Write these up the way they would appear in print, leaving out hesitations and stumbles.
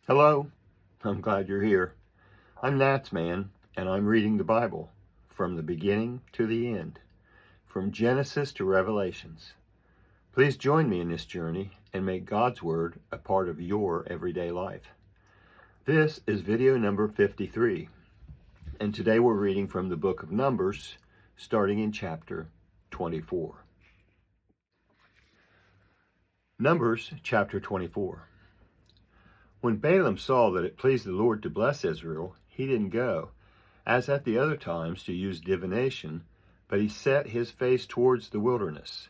Hello, I'm glad you're here. I'm NatsMan, and I'm reading the Bible from the beginning to the end, from Genesis to Revelations. Please join me in this journey and make God's Word a part of your everyday life. This is video number 53, and today we're reading from the book of Numbers, starting in chapter 24. Numbers chapter 24. When Balaam saw that it pleased the Lord to bless Israel, he didn't go, as at the other times, to use divination, but he set his face towards the wilderness.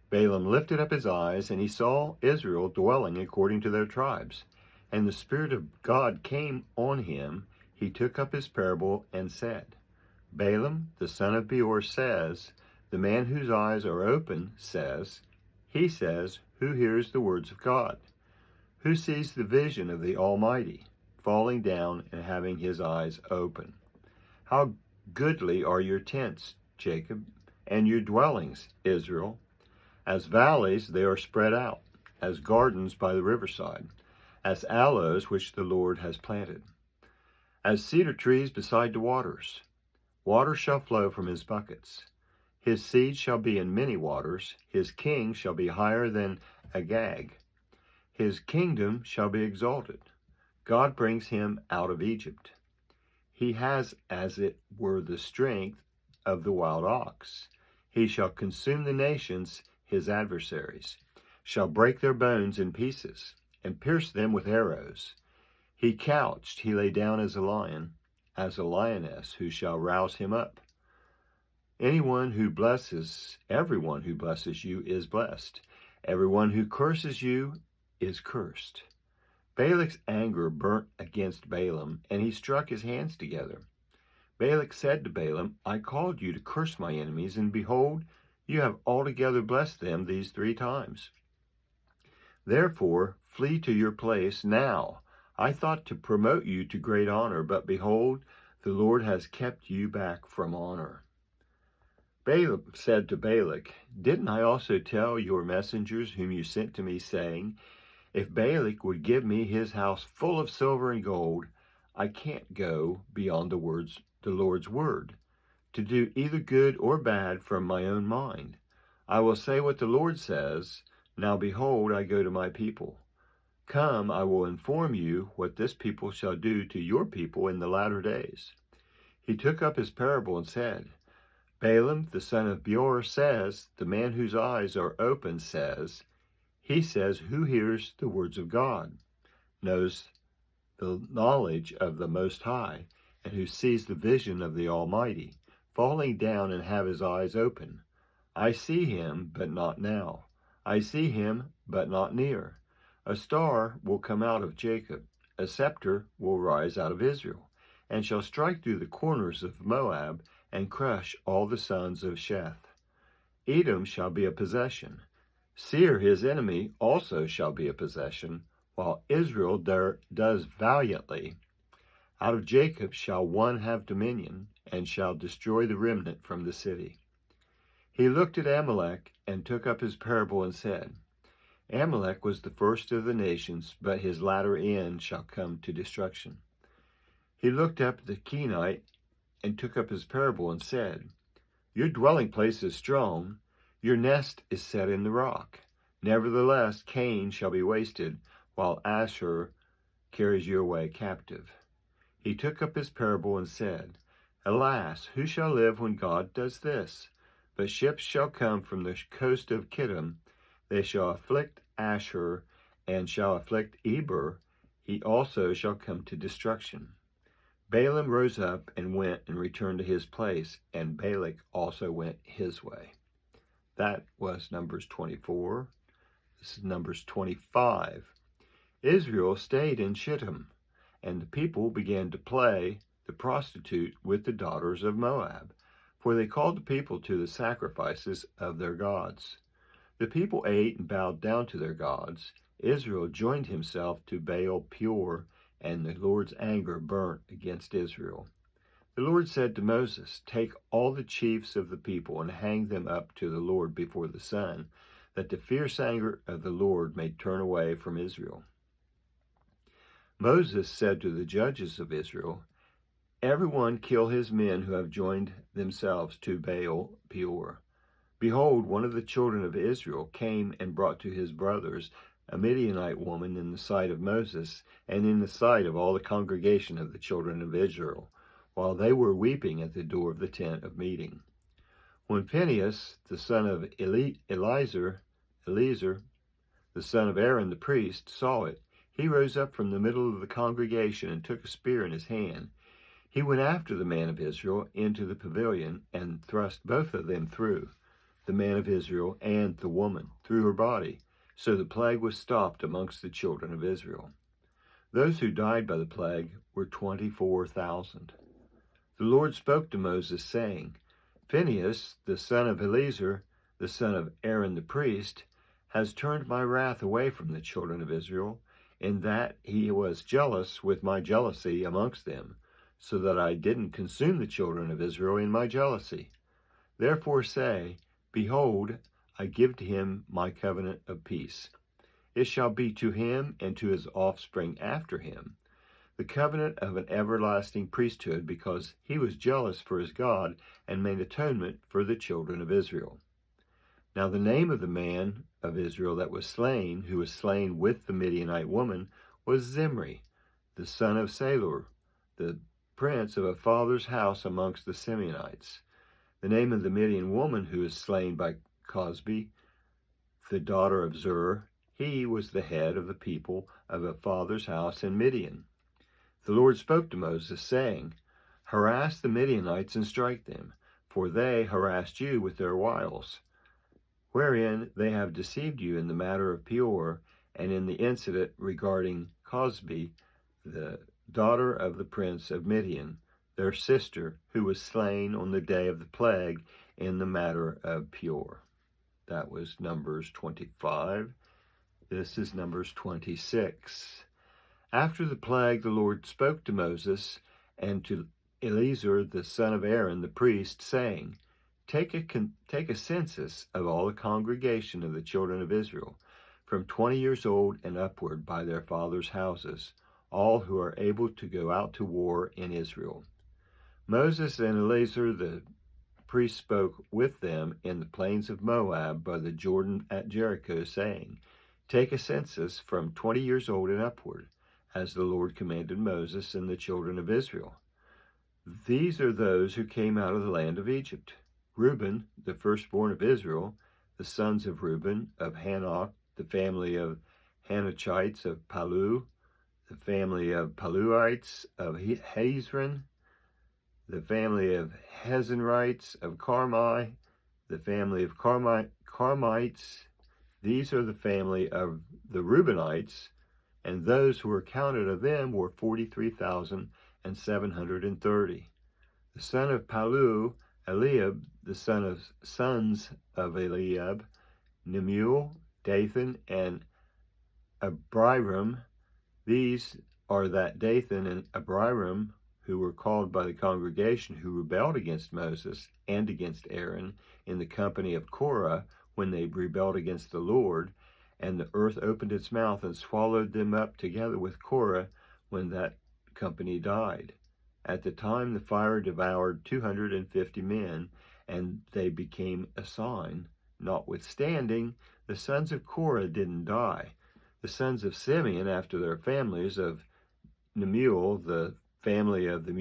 Balaam lifted up his eyes, and he saw Israel dwelling according to their tribes. And the Spirit of God came on him. He took up his parable and said, Balaam, the son of Beor, says, the man whose eyes are open says, he says, who hears the words of God? Who sees the vision of the Almighty, falling down and having his eyes open? How goodly are your tents, Jacob, and your dwellings, Israel. As valleys they are spread out, as gardens by the riverside, as aloes which the Lord has planted, as cedar trees beside the waters. Water shall flow from his buckets. His seed shall be in many waters. His king shall be higher than Agag. His kingdom shall be exalted. God brings him out of Egypt. He has, as it were, the strength of the wild ox. He shall consume the nations, his adversaries, shall break their bones in pieces, and pierce them with arrows. He couched, he lay down as a lioness, who shall rouse him up. Everyone who blesses you is blessed. Everyone who curses you is cursed. Balak's anger burnt against Balaam, and he struck his hands together. Balak said to Balaam, I called you to curse my enemies, and behold, you have altogether blessed them these 3 times. Therefore, flee to your place now. I thought to promote you to great honor, but behold, the Lord has kept you back from honor. Balaam said to Balak, Didn't I also tell your messengers whom you sent to me, saying, if Balak would give me his house full of silver and gold, I can't go beyond the Lord's word, to do either good or bad from my own mind. I will say what the Lord says. Now behold, I go to my people. Come, I will inform you what this people shall do to your people in the latter days. He took up his parable and said, Balaam, the son of Beor, says, the man whose eyes are open says, he says, who hears the words of God, knows the knowledge of the Most High, and who sees the vision of the Almighty, falling down and have his eyes open. I see him, but not now. I see him, but not near. A star will come out of Jacob. A scepter will rise out of Israel, and shall strike through the corners of Moab, and crush all the sons of Sheth. Edom shall be a possession. Seir, his enemy, also shall be a possession, while Israel does valiantly. Out of Jacob shall one have dominion, and shall destroy the remnant from the city. He looked at Amalek, and took up his parable, and said, Amalek was the first of the nations, but his latter end shall come to destruction. He looked up at the Kenite, and took up his parable, and said, your dwelling place is strong, your nest is set in the rock. Nevertheless, Cain shall be wasted, while Asher carries you away captive. He took up his parable and said, alas, who shall live when God does this? But ships shall come from the coast of Kittim. They shall afflict Asher, and shall afflict Eber. He also shall come to destruction. Balaam rose up and went and returned to his place, and Balak also went his way. That was Numbers 24. This is Numbers 25. Israel stayed in Shittim, and the people began to play the prostitute with the daughters of Moab, for they called the people to the sacrifices of their gods. The people ate and bowed down to their gods. Israel joined himself to Baal Peor, and the Lord's anger burnt against Israel. The Lord said to Moses, take all the chiefs of the people and hang them up to the Lord before the sun, that the fierce anger of the Lord may turn away from Israel. Moses said to the judges of Israel, "Everyone kill his men who have joined themselves to Baal Peor." Behold, one of the children of Israel came and brought to his brothers a Midianite woman in the sight of Moses and in the sight of all the congregation of the children of Israel, while they were weeping at the door of the tent of meeting. When Phinehas, the son of Eleazar, the son of Aaron the priest, saw it, he rose up from the middle of the congregation and took a spear in his hand. He went after the man of Israel into the pavilion and thrust both of them through, the man of Israel and the woman, through her body. So the plague was stopped amongst the children of Israel. Those who died by the plague were 24,000. The Lord spoke to Moses, saying, "Phinehas, the son of Eleazar, the son of Aaron the priest, has turned my wrath away from the children of Israel, in that he was jealous with my jealousy amongst them, so that I didn't consume the children of Israel in my jealousy. Therefore say, Behold, I give to him my covenant of peace. It shall be to him and to his offspring after him, the covenant of an everlasting priesthood, because he was jealous for his God and made atonement for the children of Israel." Now the name of the man of Israel that was slain, who was slain with the Midianite woman, was Zimri, the son of Salur, the prince of a father's house amongst the Simeonites. The name of the Midian woman who was slain by Cosbi, the daughter of Zur, he was the head of the people of a father's house in Midian. The Lord spoke to Moses, saying, "Harass the Midianites and strike them, for they harassed you with their wiles, wherein they have deceived you in the matter of Peor, and in the incident regarding Cosbi, the daughter of the prince of Midian, their sister, who was slain on the day of the plague in the matter of Peor." That was Numbers 25. This is Numbers 26. After the plague, the Lord spoke to Moses and to Eleazar, the son of Aaron, the priest, saying, Take a census of all the congregation of the children of Israel, from 20 years old and upward by their fathers' houses, all who are able to go out to war in Israel. Moses and Eleazar the priest spoke with them in the plains of Moab by the Jordan at Jericho, saying, Take a census from 20 years old and upward, as the Lord commanded Moses and the children of Israel. These are those who came out of the land of Egypt. Reuben, the firstborn of Israel, the sons of Reuben, of Hanok, the family of Hanochites of Palu, the family of Paluites of Hezron, the family of Hezronrites of Carmi, the family of Carmites. These are the family of the Reubenites, and those who were counted of them were 43,730. The son of Palu, Eliab, the sons of Eliab, Nemuel, Dathan, and Abiram. These are that Dathan and Abiram who were called by the congregation, who rebelled against Moses and against Aaron in the company of Korah when they rebelled against the Lord, and the earth opened its mouth and swallowed them up together with Korah when that company died. At the time the fire devoured 250 men, and they became a sign. Notwithstanding, the sons of Korah didn't die. The sons of Simeon, after their families, of Nemuel, the family of the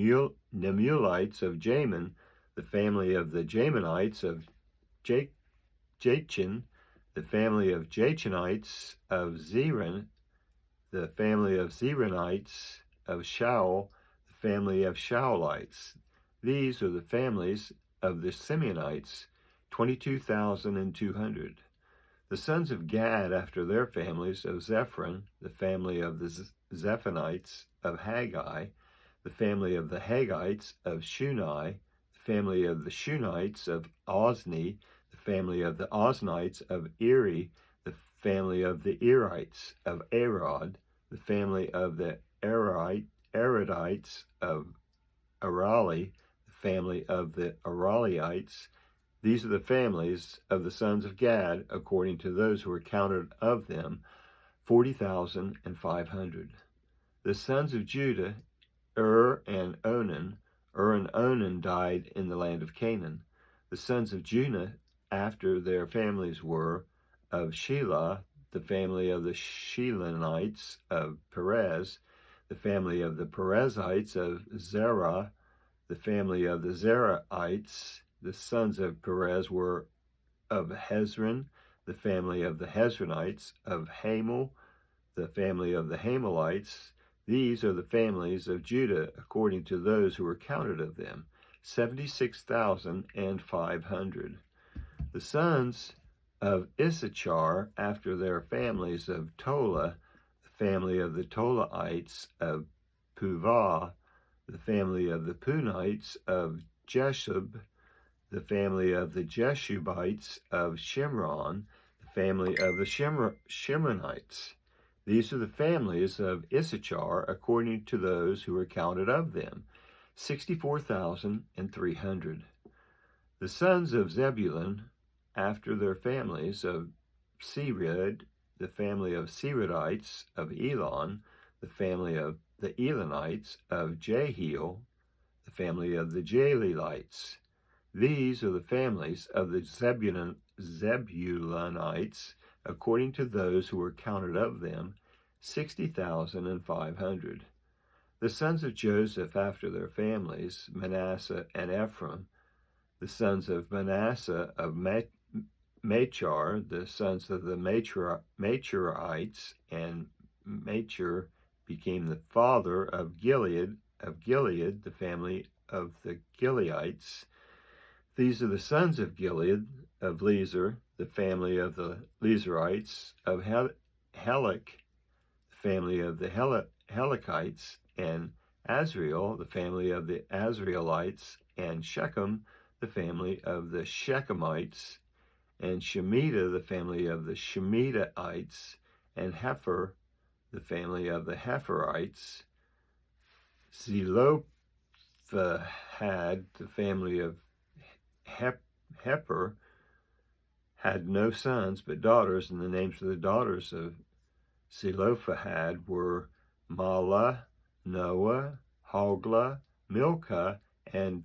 Nemuelites of Jamin, the family of the Jaminites of Jachin, the family of Jachinites of Zeran, the family of Zeranites of Shaul, the family of Shaulites. These are the families of the Simeonites, 22,200. The sons of Gad, after their families, of Zephron, the family of the Zephonites of Haggai, the family of the Haggites of Shunai, the family of the Shunites of Ozni, the family of the Oznites of Eri, the family of the Erites of Arod, the family of the Arodites of Arali, the family of the Araliites. These are the families of the sons of Gad, according to those who were counted of them, 40,500. The sons of Judah, and Onan. And Onan died in the land of Canaan. The sons of Judah after their families were of Shelah, the family of the Shelonites; of Perez, the family of the Perezites; of Zerah, the family of the Zerahites. The sons of Perez were of Hezron, the family of the Hezronites; of Hamel, the family of the Hamelites. These are the families of Judah according to those who were counted of them, 76,500. The sons of Issachar after their families: of Tola, the family of the Tolaites; of Puvah, the family of the Punites; of Jeshub, the family of the Jeshubites; of Shimron, the family of the Shimronites. These are the families of Issachar according to those who were counted of them, 64,300. The sons of Zebulun after their families: of Sered, the family of Seredites; of Elon, the family of the Elonites; of Jehiel, the family of the Jahelites. These are the families of the Zebulunites according to those who were counted of them, 60,500. The sons of Joseph after their families: Manasseh and Ephraim. The sons of Manasseh: of Machar, the sons of the Macharites; and Machar became the father of Gilead; the family of the Gileadites. These are the sons of Gilead: of Lezer, the family of the Lezerites; of Helek, the family of the Helekites; and Azriel, the family of the Azrielites; and Shechem, the family of the Shechemites; and Shemitah, the family of the Shemitites; and Hepher, the family of the Hepherites; Zelophehad, the family of Hepher, had no sons but daughters, and the names of the daughters of Zelophehad were Mahlah, Noah, Hoglah, Milcah, and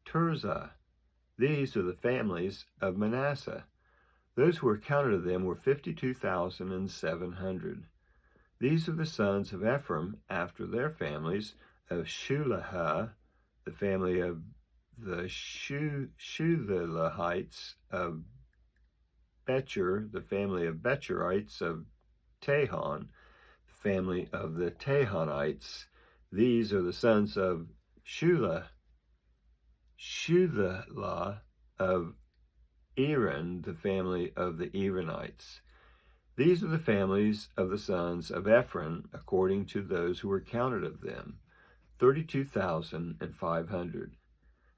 Tirzah. These are the families of Manasseh. Those who were counted of them were 52,700. These are the sons of Ephraim after their families: of Shulah, the family of the Shuthelahites; of Becher, the family of Becherites; of Tahon, the family of the Tahonites. These are the sons of Shuthelah; of Eran, the family of the Eranites. These are the families of the sons of Ephraim according to those who were counted of them, 32,500.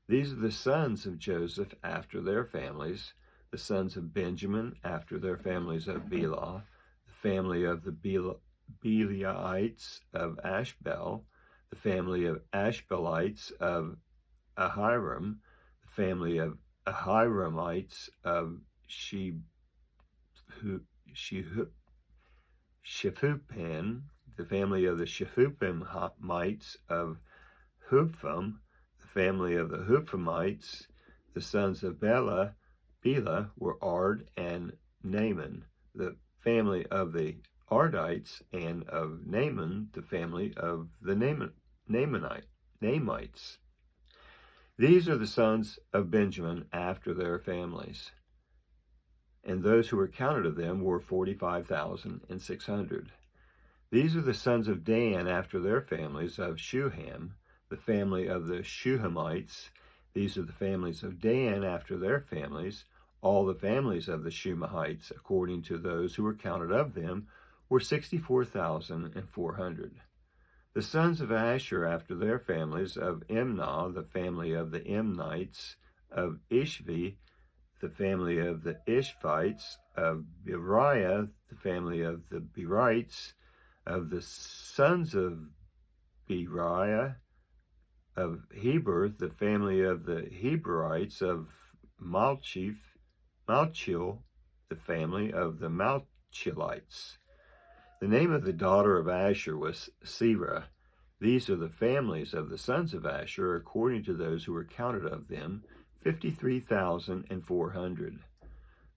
These are the sons of Joseph after their families: the sons of Benjamin after their families: of Bela, the family of the Belaites; of Ashbel, the family of Ashbelites; of Ahiram, the family of Ahiramites; of Shephupan, the family of the Shephupamites; of Hupham, the family of the Huphamites. The sons of Bela were Ard and Naaman, the family of the Ardites; and of Naaman, the family of the Naamites. These are the sons of Benjamin after their families, and those who were counted of them were 45,600. These are the sons of Dan after their families: of Shuham, the family of the Shuhamites. These are the families of Dan after their families. All the families of the Shumahites, according to those who were counted of them, were 64,400. The sons of Asher after their families: of Imnah, the family of the Imnites; of Ishvi, the family of the Ishvites; of Beriah, the family of the Berites; of the sons of Beriah: of Heber, the family of the Heberites; of Malchil, the family of the Malchilites. The name of the daughter of Asher was Serah. These are the families of the sons of Asher, according to those who were counted of them, 53,400.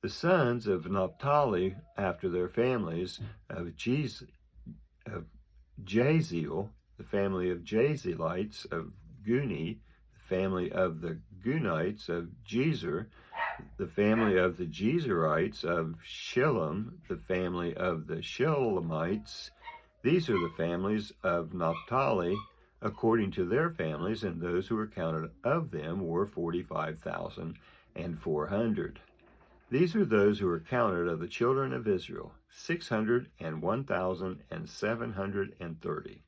The sons of Naphtali, after their families, of Jaziel, the family of Jazelites, of Guni, the family of the Gunites, of Jezer, the family of the Jezerites, of Shillem, the family of the Shillemites. These are the families of Naphtali, according to their families, and those who were counted of them were 45,400. These are those who were counted of the children of Israel, 601,730.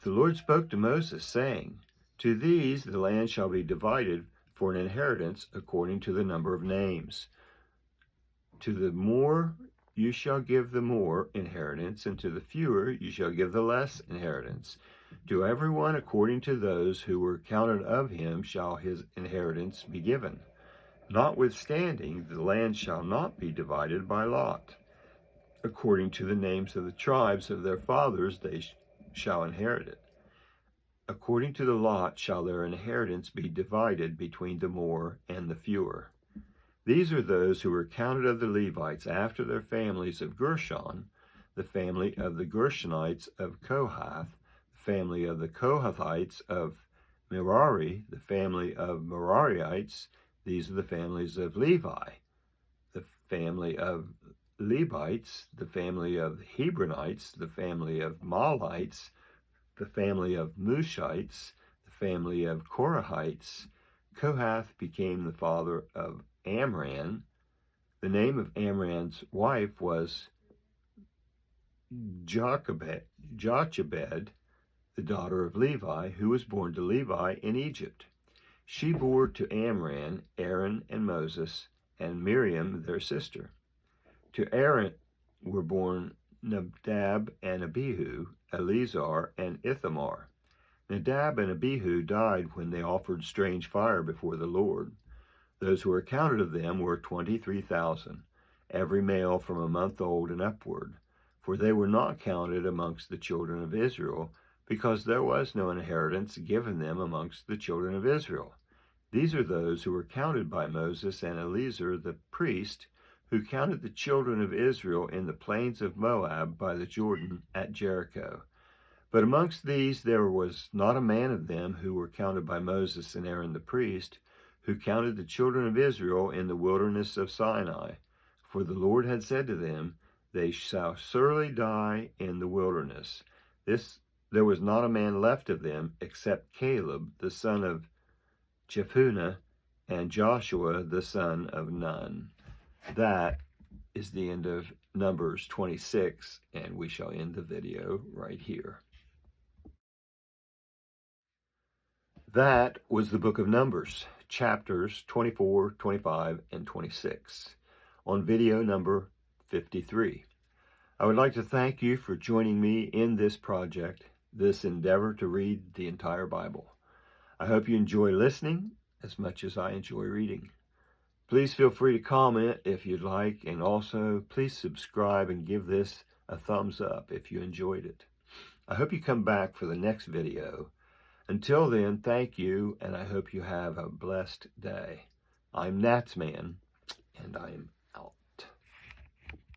The Lord spoke to Moses, saying, To these the land shall be divided for an inheritance according to the number of names. To the more you shall give the more inheritance, and to the fewer you shall give the less inheritance. To everyone according to those who were counted of him shall his inheritance be given. Notwithstanding, the land shall not be divided by lot. According to the names of the tribes of their fathers they shall inherit it. According to the lot shall their inheritance be divided between the more and the fewer. These are those who were counted of the Levites after their families of Gershon, the family of the Gershonites of Kohath, the family of the Kohathites of Merari, the family of Merariites. These are the families of Levi, the family of Levites, the family of Hebronites, the family of Malites, the family of Mushites, the family of Korahites. Kohath became the father of Amram. The name of Amram's wife was Jochebed, the daughter of Levi, who was born to Levi in Egypt. She bore to Amram Aaron and Moses, and Miriam their sister. To Aaron were born Nadab and Abihu, Eleazar and Ithamar. Nadab and Abihu died when they offered strange fire before the Lord. Those who were counted of them were 23,000, every male from a month old and upward, for they were not counted amongst the children of Israel, because there was no inheritance given them amongst the children of Israel. These are those who were counted by Moses and Eleazar the priest, who counted the children of Israel in the plains of Moab by the Jordan at Jericho. But amongst these there was not a man of them who were counted by Moses and Aaron the priest, who counted the children of Israel in the wilderness of Sinai. For the Lord had said to them, They shall surely die in the wilderness. There was not a man left of them except Caleb the son of Jephunneh and Joshua the son of Nun. That is the end of Numbers 26, and we shall end the video right here. That was the book of Numbers, chapters 24, 25, and 26, on video number 53. I would like to thank you for joining me in this project, this endeavor to read the entire Bible. I hope you enjoy listening as much as I enjoy reading. Please feel free to comment if you'd like, and also please subscribe and give this a thumbs up if you enjoyed it. I hope you come back for the next video. Until then, thank you, and I hope you have a blessed day. I'm NatsMan, and I am